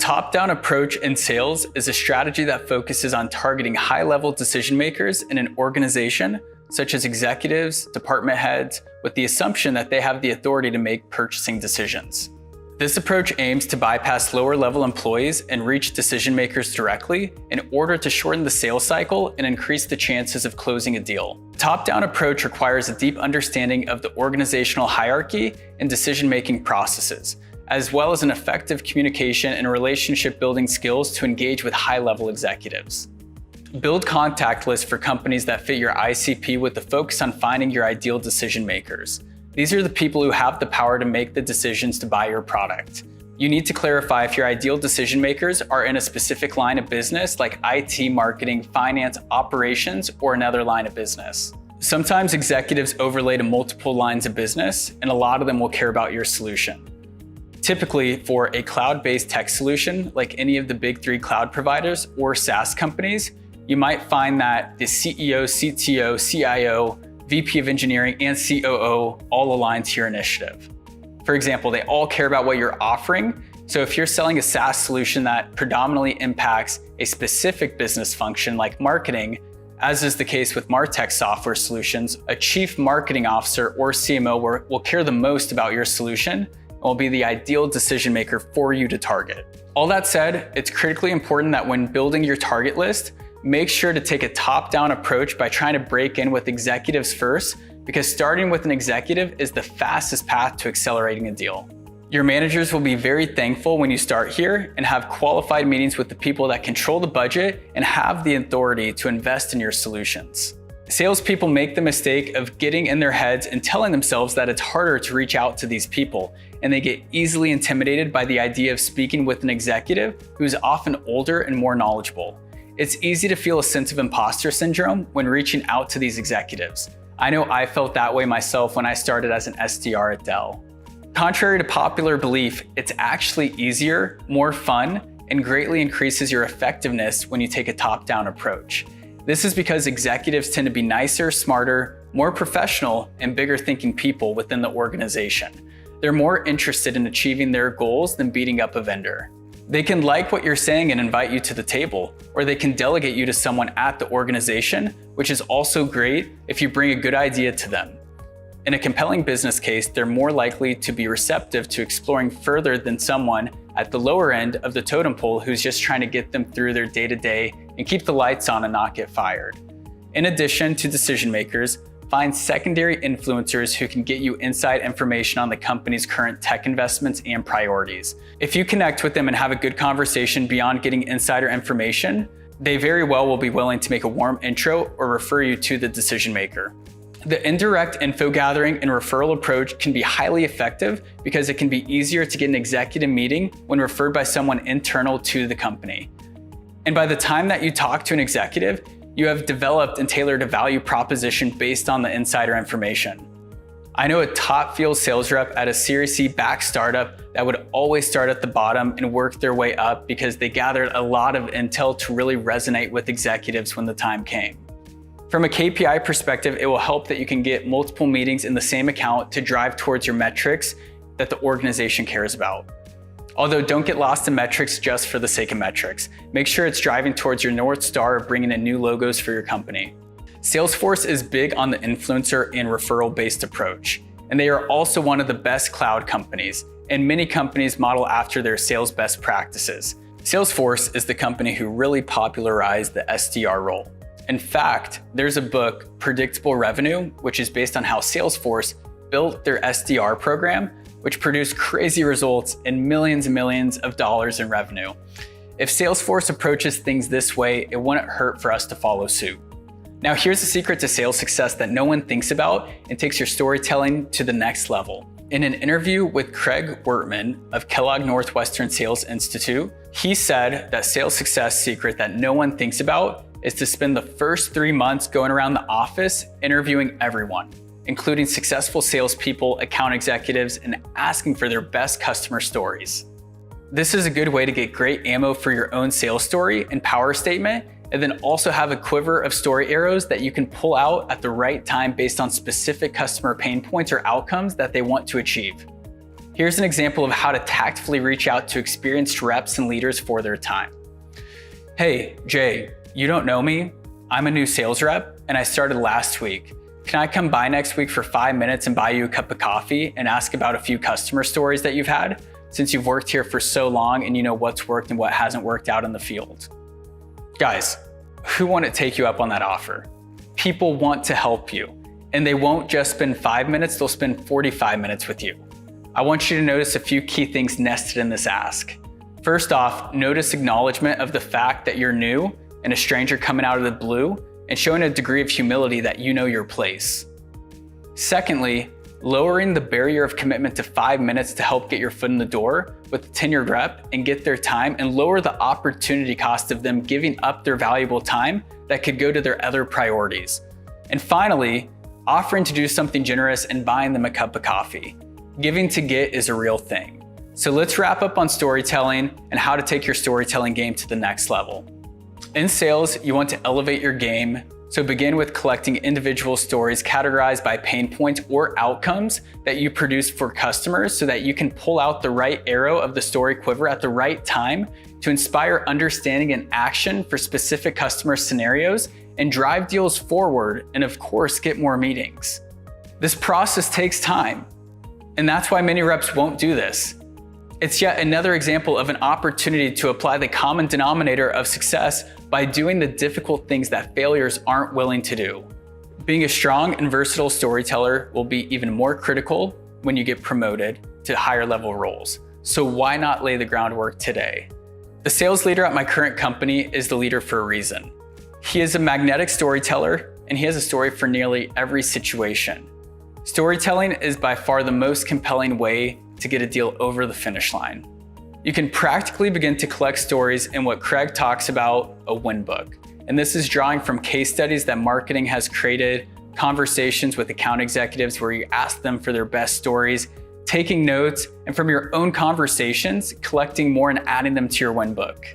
top-down approach in sales is a strategy that focuses on targeting high-level decision makers in an organization, such as executives, department heads, with the assumption that they have the authority to make purchasing decisions. This approach aims to bypass lower-level employees and reach decision makers directly in order to shorten the sales cycle and increase the chances of closing a deal. Top-down approach requires a deep understanding of the organizational hierarchy and decision-making processes, as well as an effective communication and relationship-building skills to engage with high-level executives. Build contact lists for companies that fit your ICP with the focus on finding your ideal decision makers. These are the people who have the power to make the decisions to buy your product. You need to clarify if your ideal decision makers are in a specific line of business like IT, marketing, finance, operations, or another line of business. Sometimes executives overlay to multiple lines of business, and a lot of them will care about your solution. Typically, for a cloud-based tech solution like any of the big three cloud providers or SaaS companies, you might find that the CEO, CTO, CIO, VP of engineering, and COO all align to your initiative. For example, they all care about what you're offering. So if you're selling a SaaS solution that predominantly impacts a specific business function like marketing, as is the case with MarTech software solutions, a chief marketing officer or CMO will care the most about your solution and will be the ideal decision maker for you to target. All that said, it's critically important that when building your target list, make sure to take a top-down approach by trying to break in with executives first, because starting with an executive is the fastest path to accelerating a deal. Your managers will be very thankful when you start here and have qualified meetings with the people that control the budget and have the authority to invest in your solutions. Salespeople make the mistake of getting in their heads and telling themselves that it's harder to reach out to these people, and they get easily intimidated by the idea of speaking with an executive who is often older and more knowledgeable. It's easy to feel a sense of imposter syndrome when reaching out to these executives. I know I felt that way myself when I started as an SDR at Dell. Contrary to popular belief, it's actually easier, more fun, and greatly increases your effectiveness when you take a top-down approach. This is because executives tend to be nicer, smarter, more professional, and bigger thinking people within the organization. They're more interested in achieving their goals than beating up a vendor. They can like what you're saying and invite you to the table, or they can delegate you to someone at the organization, which is also great if you bring a good idea to them. In a compelling business case, they're more likely to be receptive to exploring further than someone at the lower end of the totem pole who's just trying to get them through their day-to-day and keep the lights on and not get fired. In addition to decision makers, find secondary influencers who can get you inside information on the company's current tech investments and priorities. If you connect with them and have a good conversation beyond getting insider information, they very well will be willing to make a warm intro or refer you to the decision maker. The indirect info gathering and referral approach can be highly effective because it can be easier to get an executive meeting when referred by someone internal to the company. And by the time that you talk to an executive, you have developed and tailored a value proposition based on the insider information. I know a top field sales rep at a Series C backed startup that would always start at the bottom and work their way up because they gathered a lot of intel to really resonate with executives when the time came. From a KPI perspective, it will help that you can get multiple meetings in the same account to drive towards your metrics that the organization cares about. Although don't get lost in metrics just for the sake of metrics. Make sure it's driving towards your North Star of bringing in new logos for your company. Salesforce is big on the influencer and referral-based approach, and they are also one of the best cloud companies, and many companies model after their sales best practices. Salesforce is the company who really popularized the SDR role. In fact, there's a book, Predictable Revenue, which is based on how Salesforce built their SDR program, which produced crazy results and millions of dollars in revenue. If Salesforce approaches things this way, it wouldn't hurt for us to follow suit. Now here's the secret to sales success that no one thinks about and takes your storytelling to the next level. In an interview with Craig Wertman of Kellogg Northwestern Sales Institute, he said that sales success secret that no one thinks about is to spend the first 3 months going around the office interviewing everyone, including successful salespeople, account executives, and asking for their best customer stories. This is a good way to get great ammo for your own sales story and power statement, and then also have a quiver of story arrows that you can pull out at the right time based on specific customer pain points or outcomes that they want to achieve. Here's an example of how to tactfully reach out to experienced reps and leaders for their time. Hey, Jay, you don't know me? I'm a new sales rep and I started last week. Can I come by next week for 5 minutes and buy you a cup of coffee and ask about a few customer stories that you've had since you've worked here for so long and you know what's worked and what hasn't worked out in the field? Guys, who wouldn't take you up on that offer? People want to help you, and they won't just spend 5 minutes, they'll spend 45 minutes with you. I want you to notice a few key things nested in this ask. First off, notice acknowledgement of the fact that you're new and a stranger coming out of the blue, and showing a degree of humility that you know your place. Secondly, lowering the barrier of commitment to 5 minutes to help get your foot in the door with a tenured rep and get their time, and lower the opportunity cost of them giving up their valuable time that could go to their other priorities. And finally, offering to do something generous and buying them a cup of coffee. Giving to get is a real thing. So let's wrap up on storytelling and how to take your storytelling game to the next level. In sales, you want to elevate your game, so begin with collecting individual stories categorized by pain points or outcomes that you produce for customers so that you can pull out the right arrow of the story quiver at the right time to inspire understanding and action for specific customer scenarios and drive deals forward, and of course, get more meetings. This process takes time, and that's why many reps won't do this. It's yet another example of an opportunity to apply the common denominator of success by doing the difficult things that failures aren't willing to do. Being a strong and versatile storyteller will be even more critical when you get promoted to higher level roles. So why not lay the groundwork today? The sales leader at my current company is the leader for a reason. He is a magnetic storyteller, and he has a story for nearly every situation. Storytelling is by far the most compelling way to get a deal over the finish line. You can practically begin to collect stories in what Craig talks about a win book. And this is drawing from case studies that marketing has created, conversations with account executives where you ask them for their best stories, taking notes, and from your own conversations, collecting more and adding them to your win book.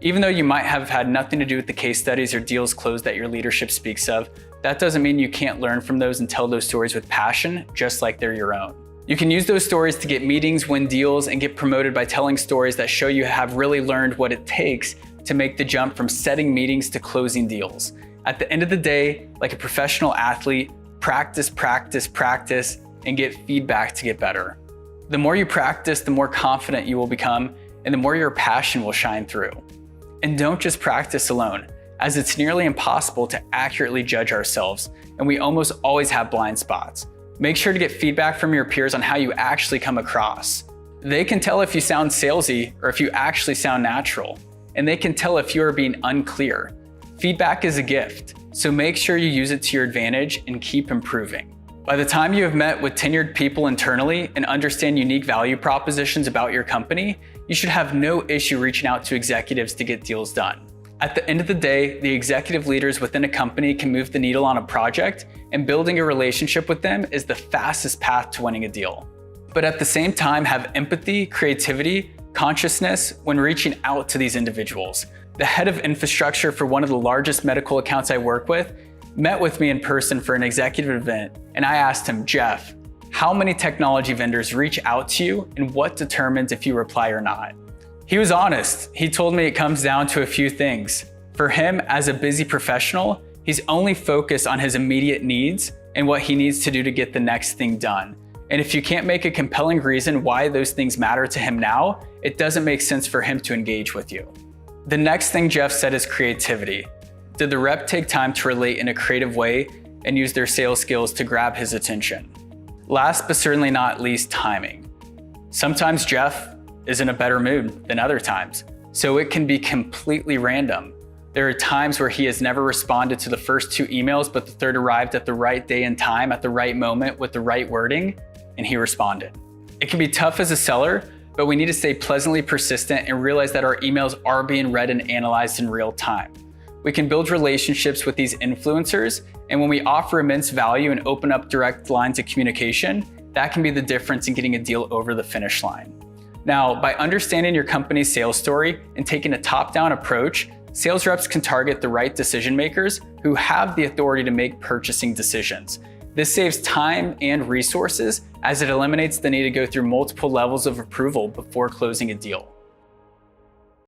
Even though you might have had nothing to do with the case studies or deals closed that your leadership speaks of, that doesn't mean you can't learn from those and tell those stories with passion, just like they're your own. You can use those stories to get meetings, win deals, and get promoted by telling stories that show you have really learned what it takes to make the jump from setting meetings to closing deals. At the end of the day, like a professional athlete, practice, practice, practice, and get feedback to get better. The more you practice, the more confident you will become, and the more your passion will shine through. And don't just practice alone, as it's nearly impossible to accurately judge ourselves, and we almost always have blind spots. Make sure to get feedback from your peers on how you actually come across. They can tell if you sound salesy or if you actually sound natural, and they can tell if you are being unclear. Feedback is a gift, so make sure you use it to your advantage and keep improving. By the time you have met with tenured people internally and understand unique value propositions about your company, you should have no issue reaching out to executives to get deals done. At the end of the day, the executive leaders within a company can move the needle on a project, and building a relationship with them is the fastest path to winning a deal. But at the same time, have empathy, creativity, consciousness when reaching out to these individuals. The head of infrastructure for one of the largest medical accounts I work with met with me in person for an executive event, and I asked him, Jeff, how many technology vendors reach out to you and what determines if you reply or not? He was honest. He told me it comes down to a few things. For him, as a busy professional, he's only focused on his immediate needs and what he needs to do to get the next thing done. And if you can't make a compelling reason why those things matter to him now, it doesn't make sense for him to engage with you. The next thing Jeff said is creativity. Did the rep take time to relate in a creative way and use their sales skills to grab his attention? Last but certainly not least, timing. Sometimes Jeff is in a better mood than other times, so it can be completely random. There are times where he has never responded to the first 2 emails, but the third arrived at the right day and time, at the right moment, with the right wording, and he responded. It can be tough as a seller, but we need to stay pleasantly persistent and realize that our emails are being read and analyzed in real time. We can build relationships with these influencers, and when we offer immense value and open up direct lines of communication, that can be the difference in getting a deal over the finish line. Now, by understanding your company's sales story and taking a top-down approach, sales reps can target the right decision makers who have the authority to make purchasing decisions. This saves time and resources as it eliminates the need to go through multiple levels of approval before closing a deal.